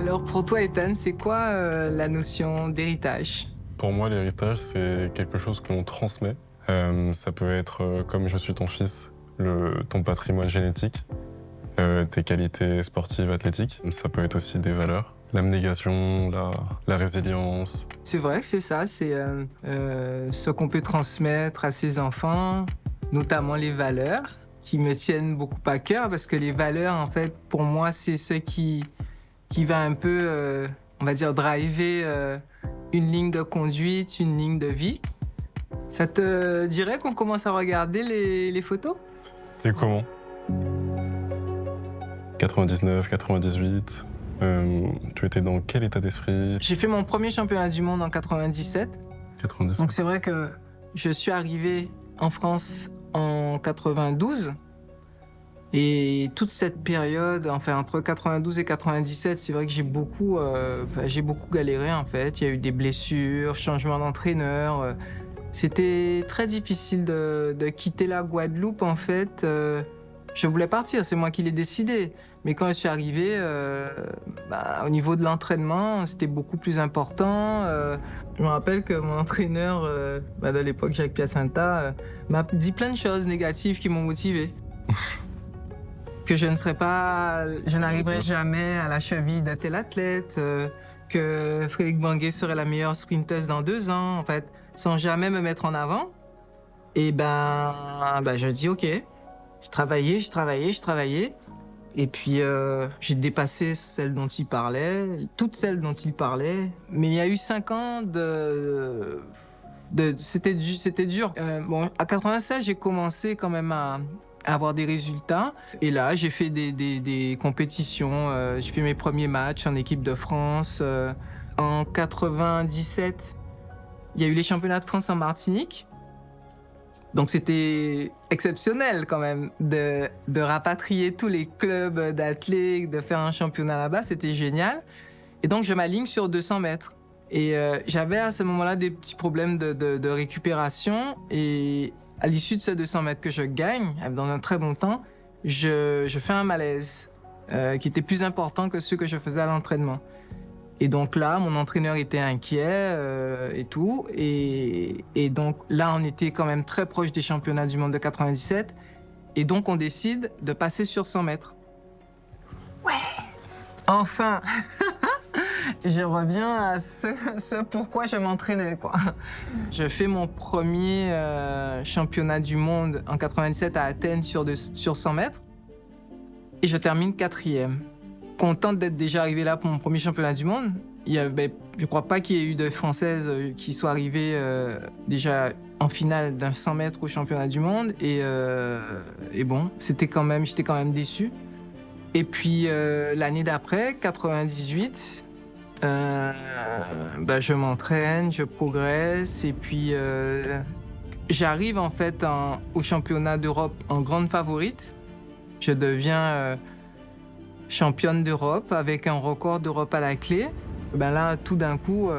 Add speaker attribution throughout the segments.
Speaker 1: Alors pour toi, Ethan, c'est quoi la notion d'héritage?
Speaker 2: Pour moi, l'héritage, c'est quelque chose que l'on transmet. Ça peut être, comme je suis ton fils, ton patrimoine génétique, tes qualités sportives, athlétiques. Ça peut être aussi des valeurs, l'abnégation, la résilience.
Speaker 1: C'est vrai que c'est ça, c'est ce qu'on peut transmettre à ses enfants, notamment les valeurs, qui me tiennent beaucoup à cœur, parce que les valeurs, en fait, pour moi, c'est ce qui va un peu, on va dire, driver une ligne de conduite, une ligne de vie. Ça te dirait qu'on commence à regarder les photos?
Speaker 2: Et comment 99, 98, tu étais dans quel état d'esprit?
Speaker 1: J'ai fait mon premier championnat du monde en 97.
Speaker 2: 97.
Speaker 1: Donc c'est vrai que je suis arrivé en France en 92. Et toute cette période, enfin entre 92 et 97, c'est vrai que j'ai beaucoup galéré en fait. Il y a eu des blessures, changement d'entraîneur. C'était très difficile de quitter la Guadeloupe en fait. Je voulais partir, c'est moi qui l'ai décidé. Mais quand je suis arrivé, au niveau de l'entraînement, c'était beaucoup plus important. Je me rappelle que mon entraîneur de l'époque, Jacques Piacenta, m'a dit plein de choses négatives qui m'ont motivé. Que je n'arriverai jamais à la cheville de tel athlète, que Frédéric Banguet serait la meilleure sprinteuse dans 2 ans, en fait, sans jamais me mettre en avant. Et je dis OK. Je travaillais. Et puis, j'ai dépassé celle dont il parlait, toutes celles dont il parlait. Mais il y a eu 5 ans c'était dur. À 96, j'ai commencé quand même à avoir des résultats. Et là, j'ai fait des compétitions. J'ai fait mes premiers matchs en équipe de France. En 97, il y a eu les championnats de France en Martinique. Donc c'était exceptionnel quand même de rapatrier tous les clubs d'athlètes, de faire un championnat là-bas, c'était génial. Et donc je m'aligne sur 200 mètres. Et j'avais à ce moment-là des petits problèmes de récupération. Et à l'issue de ces 200 mètres que je gagne, dans un très bon temps, je fais un malaise qui était plus important que ceux que je faisais à l'entraînement. Et donc là, mon entraîneur était inquiet et tout. Et donc là, on était quand même très proche des championnats du monde de 97. Et donc, on décide de passer sur 100 mètres. Ouais! Enfin! Je reviens à ce pourquoi je m'entraînais, quoi. Je fais mon premier championnat du monde en 97 à Athènes sur 100 mètres. Et je termine 4e. Contente d'être déjà arrivée là pour mon premier championnat du monde. Je crois pas qu'il y ait eu de Françaises qui soient arrivées déjà en finale d'un 100 mètres au championnat du monde. Et bon, j'étais quand même déçu. Et puis l'année d'après, 98, je m'entraîne, je progresse. Et puis j'arrive en fait au championnat d'Europe en grande favorite. Je deviens championne d'Europe avec un record d'Europe à la clé. Là, tout d'un coup,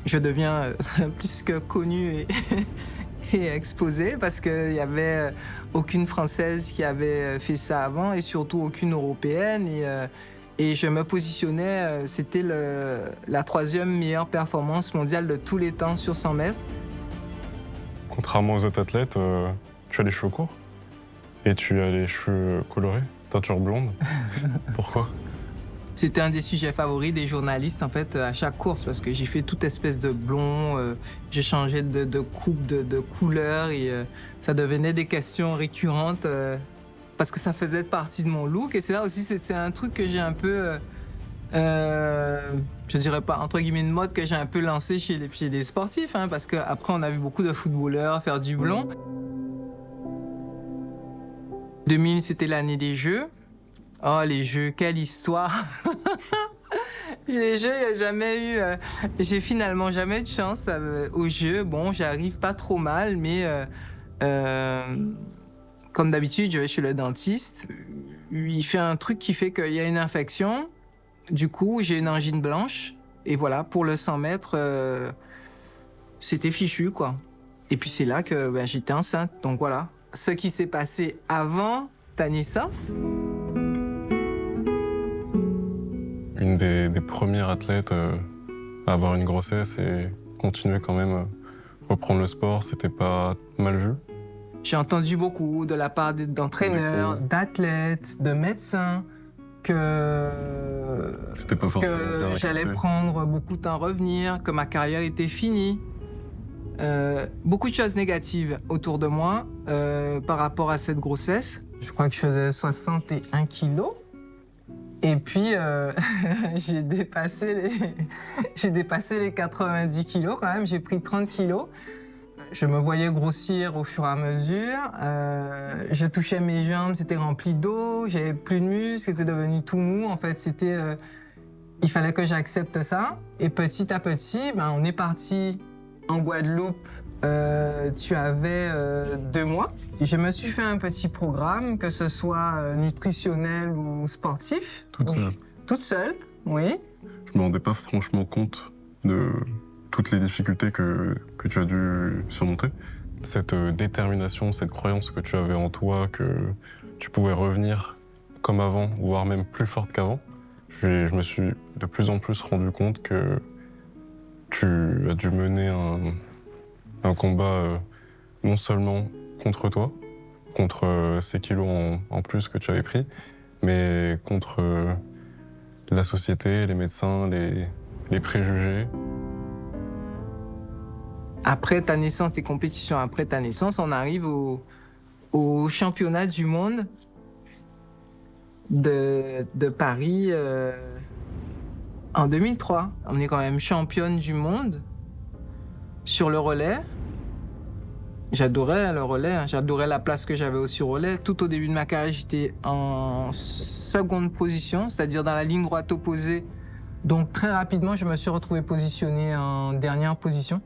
Speaker 1: je deviens plus que connue et exposée parce qu'il y avait aucune Française qui avait fait ça avant et surtout aucune Européenne. Et je me positionnais, c'était la 3e meilleure performance mondiale de tous les temps sur 100 mètres.
Speaker 2: Contrairement aux autres athlètes, tu as les cheveux courts et tu as les cheveux colorés. Teinture blonde. Pourquoi?
Speaker 1: C'était un des sujets favoris des journalistes en fait à chaque course parce que j'ai fait toute espèce de blond, j'ai changé de coupe, de couleur et ça devenait des questions récurrentes parce que ça faisait partie de mon look et c'est là aussi c'est un truc que j'ai un peu, je dirais pas entre guillemets une mode que j'ai un peu lancé chez les sportifs parce qu'après on a vu beaucoup de footballeurs faire du blond. 2000, c'était l'année des Jeux. Oh, les Jeux, quelle histoire! Les Jeux, il n'y a jamais eu... j'ai finalement jamais eu de chance aux Jeux. Bon, j'arrive pas trop mal, mais comme d'habitude, je vais chez le dentiste. Il fait un truc qui fait qu'il y a une infection. Du coup, j'ai une angine blanche. Et voilà, pour le 100 mètres, c'était fichu, quoi. Et puis c'est là que j'étais enceinte, donc voilà. Ce qui s'est passé avant ta naissance.
Speaker 2: une des premières athlètes à avoir une grossesse et continuer quand même à reprendre le sport, c'était pas mal vu.
Speaker 1: J'ai entendu beaucoup de la part d'entraîneurs, d'athlètes, de médecins, que
Speaker 2: c'était pas forcément bien
Speaker 1: j'allais
Speaker 2: accepté.
Speaker 1: prendre beaucoup de temps à revenir, que ma carrière était finie. Beaucoup de choses négatives autour de moi par rapport à cette grossesse. Je crois que je faisais 61 kilos. Et puis, j'ai dépassé les 90 kilos quand même. J'ai pris 30 kilos. Je me voyais grossir au fur et à mesure. Je touchais mes jambes, c'était rempli d'eau. J'avais plus de muscles, c'était devenu tout mou. En fait, il fallait que j'accepte ça. Et petit à petit, on est parti en Guadeloupe. Tu avais 2 mois. Et je me suis fait un petit programme, que ce soit nutritionnel ou sportif.
Speaker 2: Toute seule.
Speaker 1: Toute seule, oui.
Speaker 2: Je me rendais pas franchement compte de toutes les difficultés que tu as dû surmonter. Cette détermination, cette croyance que tu avais en toi, que tu pouvais revenir comme avant, voire même plus forte qu'avant, je me suis de plus en plus rendu compte que tu as dû mener un combat non seulement contre toi, contre ces kilos en plus que tu avais pris, mais contre la société, les médecins, les préjugés.
Speaker 1: Après ta naissance, tes compétitions après ta naissance, on arrive au championnat du monde de Paris en 2003. On est quand même championne du monde sur le relais. J'adorais le relais, hein. J'adorais la place que j'avais aussi au relais. Tout au début de ma carrière, j'étais en seconde position, c'est-à-dire dans la ligne droite opposée. Donc très rapidement, je me suis retrouvé positionné en dernière position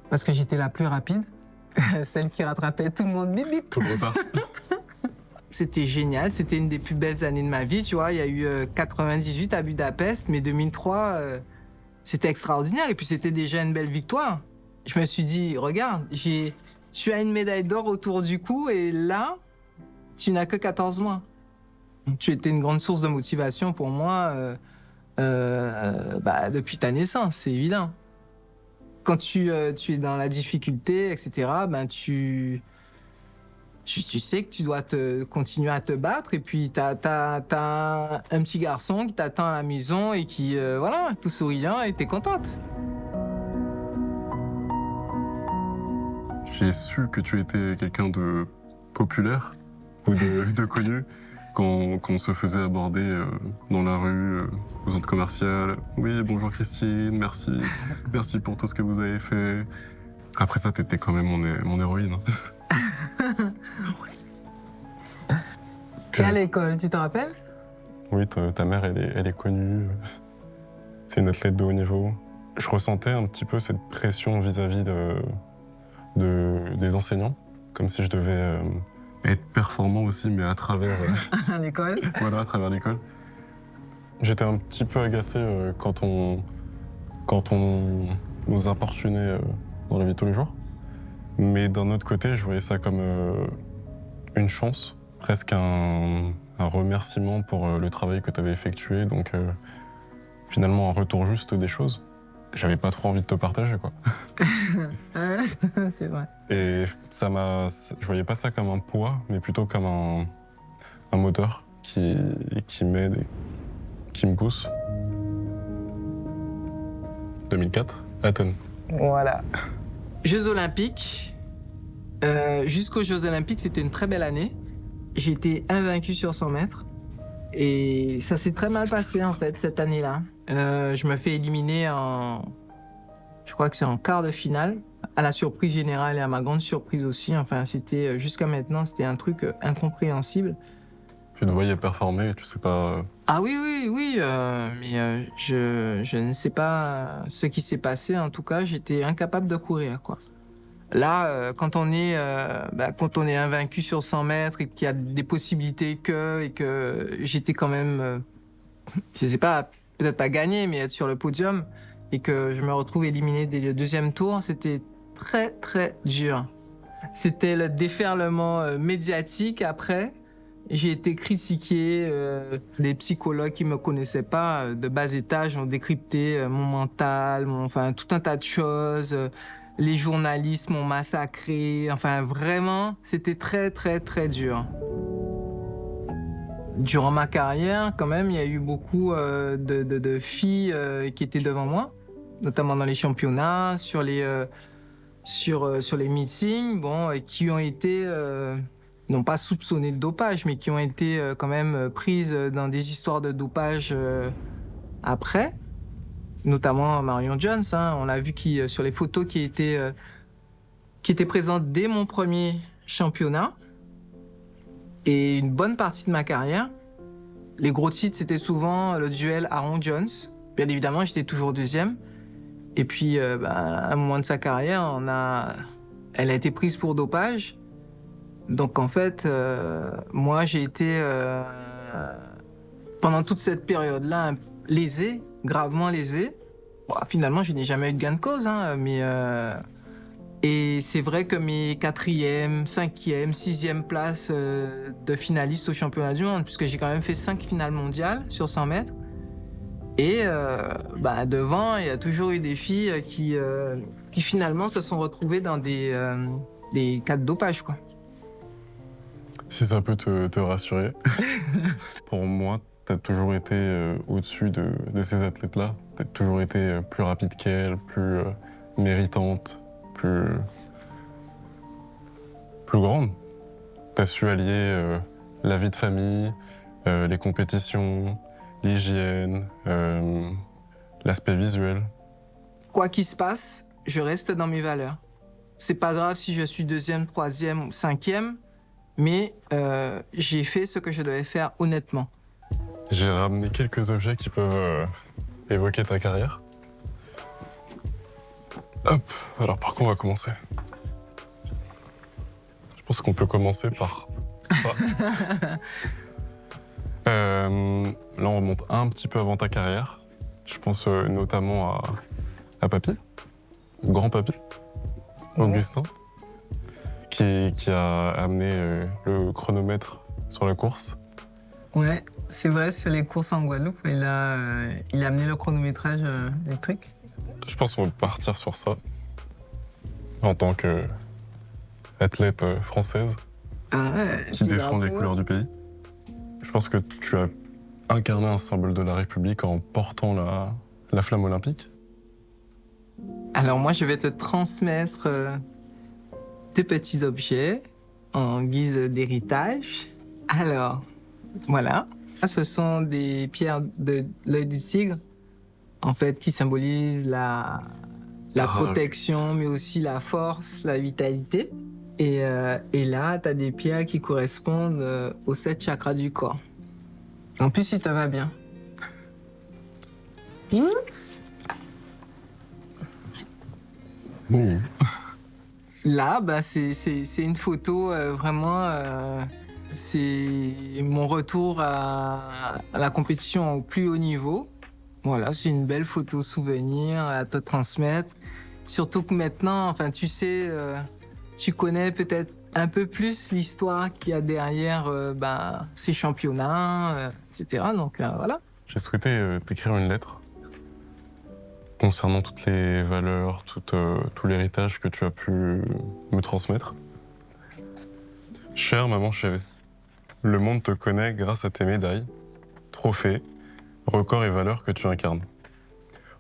Speaker 1: parce que j'étais la plus rapide, celle qui rattrapait tout le monde. Bip, bip.
Speaker 2: Tout le retard.
Speaker 1: C'était génial, c'était une des plus belles années de ma vie, tu vois. Il y a eu 98 à Budapest, mais 2003, c'était extraordinaire. Et puis c'était déjà une belle victoire. Je me suis dit, regarde, tu as une médaille d'or autour du cou et là, tu n'as que 14 mois. Tu étais une grande source de motivation pour moi depuis ta naissance, c'est évident. Quand tu es dans la difficulté, etc., tu sais que tu dois continuer à te battre et puis t'as un petit garçon qui t'attend à la maison et qui, tout souriant et t'es contente.
Speaker 2: J'ai su que tu étais quelqu'un de populaire ou de connu quand on se faisait aborder dans la rue, au centre commercial. Oui, bonjour Christine, merci. Merci pour tout ce que vous avez fait. Après ça, t'étais quand même mon héroïne.
Speaker 1: Et à l'école, tu te rappelles?
Speaker 2: Oui, ta mère, elle est connue. C'est une athlète de haut niveau. Je ressentais un petit peu cette pression vis-à-vis des enseignants, comme si je devais être performant aussi, mais à travers
Speaker 1: l'école.
Speaker 2: Voilà, à travers l'école. J'étais un petit peu agacé quand on nous importunait dans la vie de tous les jours. Mais d'un autre côté, je voyais ça comme une chance, presque un remerciement pour le travail que tu avais effectué. Donc finalement, un retour juste des choses. J'avais pas trop envie de te partager, quoi.
Speaker 1: C'est vrai.
Speaker 2: Et je voyais pas ça comme un poids, mais plutôt comme un moteur qui m'aide et qui me pousse. 2004, Athènes.
Speaker 1: Voilà. Jeux Olympiques. Jusqu'aux Jeux Olympiques, c'était une très belle année. J'ai été invaincu sur 100 mètres. Et ça s'est très mal passé, en fait, cette année-là. Je me fais éliminer je crois que c'est en quart de finale, à la surprise générale et à ma grande surprise aussi. Enfin, jusqu'à maintenant, c'était un truc incompréhensible.
Speaker 2: Tu te voyais performer, tu sais pas...
Speaker 1: Ah oui, mais je ne sais pas ce qui s'est passé. En tout cas, j'étais incapable de courir, quoi. Là, quand on est invaincu sur 100 mètres et qu'il y a des possibilités et que j'étais quand même, je sais pas, peut-être pas gagner, mais être sur le podium et que je me retrouve éliminé dès le deuxième tour, c'était très, très dur. C'était le déferlement médiatique après J'ai été critiqué, des psychologues qui me connaissaient pas de bas étage ont décrypté mon mental, enfin tout un tas de choses. Les journalistes m'ont massacré. Enfin vraiment, c'était très très très dur. Durant ma carrière, quand même, il y a eu beaucoup de filles qui étaient devant moi, notamment dans les championnats, sur les meetings, bon, et qui ont été non pas soupçonnées de dopage, mais qui ont été quand même prises dans des histoires de dopage après, notamment Marion Jones, hein, on l'a vu sur les photos qui étaient présentes dès mon premier championnat et une bonne partie de ma carrière. Les gros titres, c'était souvent le duel Aaron-Jones. Bien évidemment, j'étais toujours deuxième. Et puis, à un moment de sa carrière, elle a été prise pour dopage. Donc, en fait, moi, j'ai été, pendant toute cette période-là, lésé, gravement lésé. Bon, finalement, je n'ai jamais eu de gain de cause, hein, mais... Et c'est vrai que mes 4e, 5e, 6e places de finaliste au championnat du monde, puisque j'ai quand même fait 5 finales mondiales sur 100 mètres. Et devant, il y a toujours eu des filles qui finalement se sont retrouvées dans des cas de dopage, quoi.
Speaker 2: Si ça peut te rassurer, pour moi, tu as toujours été au-dessus de ces athlètes-là. Tu as toujours été plus rapide qu'elles, plus méritante, plus grande. Tu as su allier la vie de famille, les compétitions, l'hygiène, l'aspect visuel.
Speaker 1: Quoi qu'il se passe, je reste dans mes valeurs. C'est pas grave si je suis 2e, 3e ou 5e, mais j'ai fait ce que je devais faire honnêtement.
Speaker 2: J'ai ramené quelques objets qui peuvent évoquer ta carrière. Hop, alors par quoi on va commencer? Je pense qu'on peut commencer par ça. Là, on remonte un petit peu avant ta carrière. Je pense notamment à Papy, grand Papy, Augustin, qui a amené le chronomètre sur la course.
Speaker 1: Ouais, c'est vrai, sur les courses en Guadeloupe, il a amené le chronométrage électrique.
Speaker 2: Je pense qu'on va partir sur ça, en tant qu'athlète française qui défend les couleurs du pays. Je pense que tu as incarné un symbole de la République en portant la flamme olympique.
Speaker 1: Alors moi, je vais te transmettre deux petits objets en guise d'héritage. Alors, voilà. Ce sont des pierres de l'œil du tigre, en fait, qui symbolisent la protection, mais aussi la force, la vitalité. Et là, tu as des pierres qui correspondent aux 7 chakras du corps. En plus, il te va bien. Oups.
Speaker 2: Mmh.
Speaker 1: Là, c'est une photo vraiment... c'est mon retour à la compétition au plus haut niveau. Voilà, c'est une belle photo souvenir à te transmettre. Surtout que maintenant, enfin, tu sais, tu connais peut-être un peu plus l'histoire qu'il y a derrière ces championnats, etc. Donc voilà.
Speaker 2: J'ai souhaité t'écrire une lettre concernant toutes les valeurs, tout l'héritage que tu as pu me transmettre. Chère maman chérie, le monde te connaît grâce à tes médailles, trophées, records et valeurs que tu incarnes.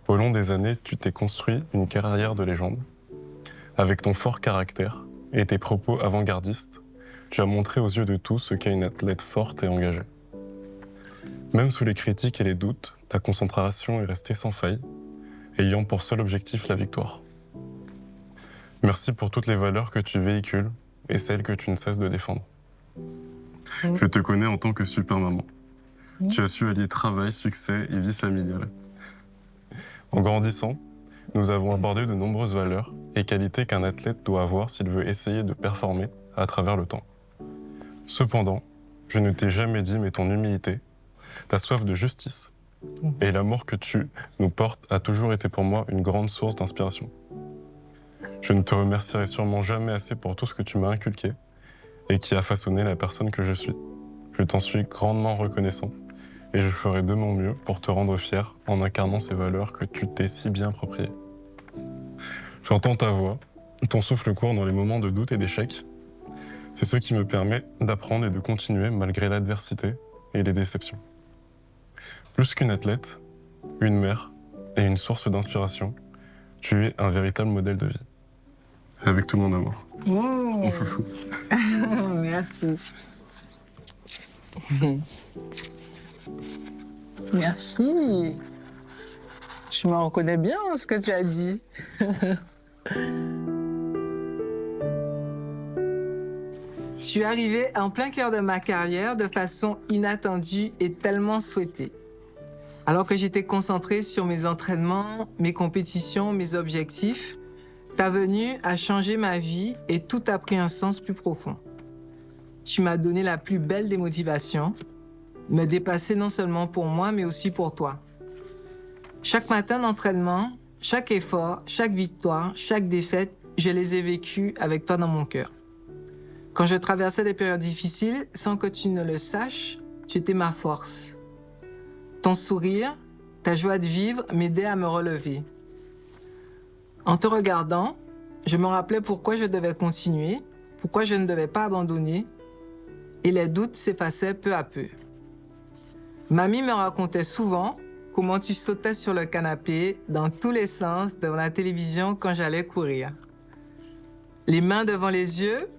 Speaker 2: Au long des années, tu t'es construit une carrière de légende. Avec ton fort caractère et tes propos avant-gardistes, tu as montré aux yeux de tous ce qu'est une athlète forte et engagée. Même sous les critiques et les doutes, ta concentration est restée sans faille, ayant pour seul objectif la victoire. Merci pour toutes les valeurs que tu véhicules et celles que tu ne cesses de défendre. Je te connais en tant que super maman. Tu as su allier travail, succès et vie familiale. En grandissant, nous avons abordé de nombreuses valeurs et qualités qu'un athlète doit avoir s'il veut essayer de performer à travers le temps. Cependant, je ne t'ai jamais dit, mais ton humilité, ta soif de justice et l'amour que tu nous portes a toujours été pour moi une grande source d'inspiration. Je ne te remercierai sûrement jamais assez pour tout ce que tu m'as inculqué et qui a façonné la personne que je suis. Je t'en suis grandement reconnaissant et je ferai de mon mieux pour te rendre fier en incarnant ces valeurs que tu t'es si bien appropriées. J'entends ta voix, ton souffle court dans les moments de doute et d'échec. C'est ce qui me permet d'apprendre et de continuer malgré l'adversité et les déceptions. Plus qu'une athlète, une mère et une source d'inspiration, tu es un véritable modèle de vie. Avec tout mon amour. Mon chouchou.
Speaker 3: Merci. Merci. Je me reconnais bien dans ce que tu as dit.
Speaker 1: Je suis arrivée en plein cœur de ma carrière de façon inattendue et tellement souhaitée. Alors que j'étais concentrée sur mes entraînements, mes compétitions, mes objectifs, ta venue a changé ma vie et tout a pris un sens plus profond. Tu m'as donné la plus belle des motivations, me dépasser non seulement pour moi, mais aussi pour toi. Chaque matin d'entraînement, chaque effort, chaque victoire, chaque défaite, je les ai vécues avec toi dans mon cœur. Quand je traversais des périodes difficiles, sans que tu ne le saches, tu étais ma force. Ton sourire, ta joie de vivre m'aidaient à me relever. En te regardant, je me rappelais pourquoi je devais continuer, pourquoi je ne devais pas abandonner, et les doutes s'effaçaient peu à peu. Mamie me racontait souvent comment tu sautais sur le canapé dans tous les sens devant la télévision quand j'allais courir. Les mains devant les yeux,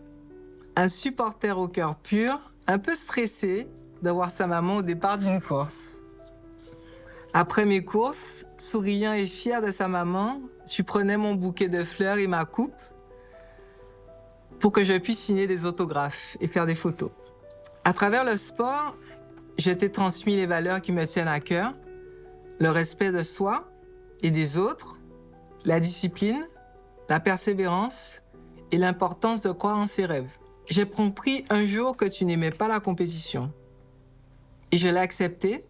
Speaker 1: un supporter au cœur pur, un peu stressé de voir sa maman au départ d'une course. Après mes courses, souriant et fier de sa maman, tu prenais mon bouquet de fleurs et ma coupe pour que je puisse signer des autographes et faire des photos. À travers le sport, je t'ai transmis les valeurs qui me tiennent à cœur, le respect de soi et des autres, la discipline, la persévérance et l'importance de croire en ses rêves. J'ai compris un jour que tu n'aimais pas la compétition et je l'ai accepté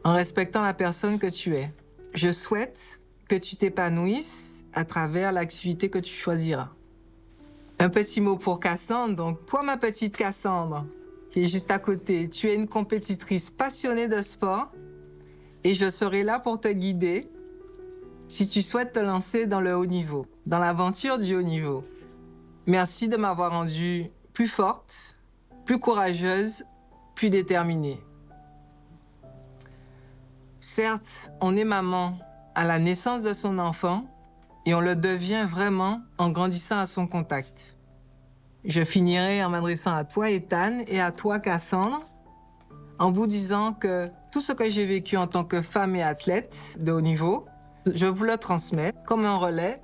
Speaker 1: en respectant la personne que tu es. Je souhaite que tu t'épanouisses à travers l'activité que tu choisiras. Un petit mot pour Cassandre. Donc, toi, ma petite Cassandre, qui est juste à côté, tu es une compétitrice passionnée de sport et je serai là pour te guider si tu souhaites te lancer dans le haut niveau, dans l'aventure du haut niveau. Merci de m'avoir rendue plus forte, plus courageuse, plus déterminée. Certes, on est maman à la naissance de son enfant et on le devient vraiment en grandissant à son contact. Je finirai en m'adressant à toi, Ethan, et à toi, Cassandre, en vous disant que tout ce que j'ai vécu en tant que femme et athlète de haut niveau, je vous le transmets comme un relais,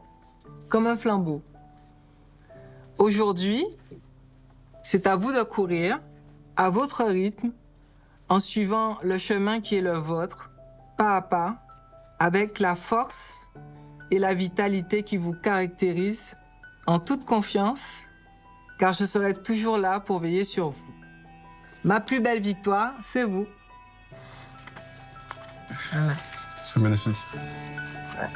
Speaker 1: comme un flambeau. Aujourd'hui, c'est à vous de courir à votre rythme, en suivant le chemin qui est le vôtre, pas à pas, avec la force et la vitalité qui vous caractérisent, en toute confiance, car je serai toujours là pour veiller sur vous. Ma plus belle victoire, c'est vous.
Speaker 2: Voilà. C'est magnifique.
Speaker 3: Ouais.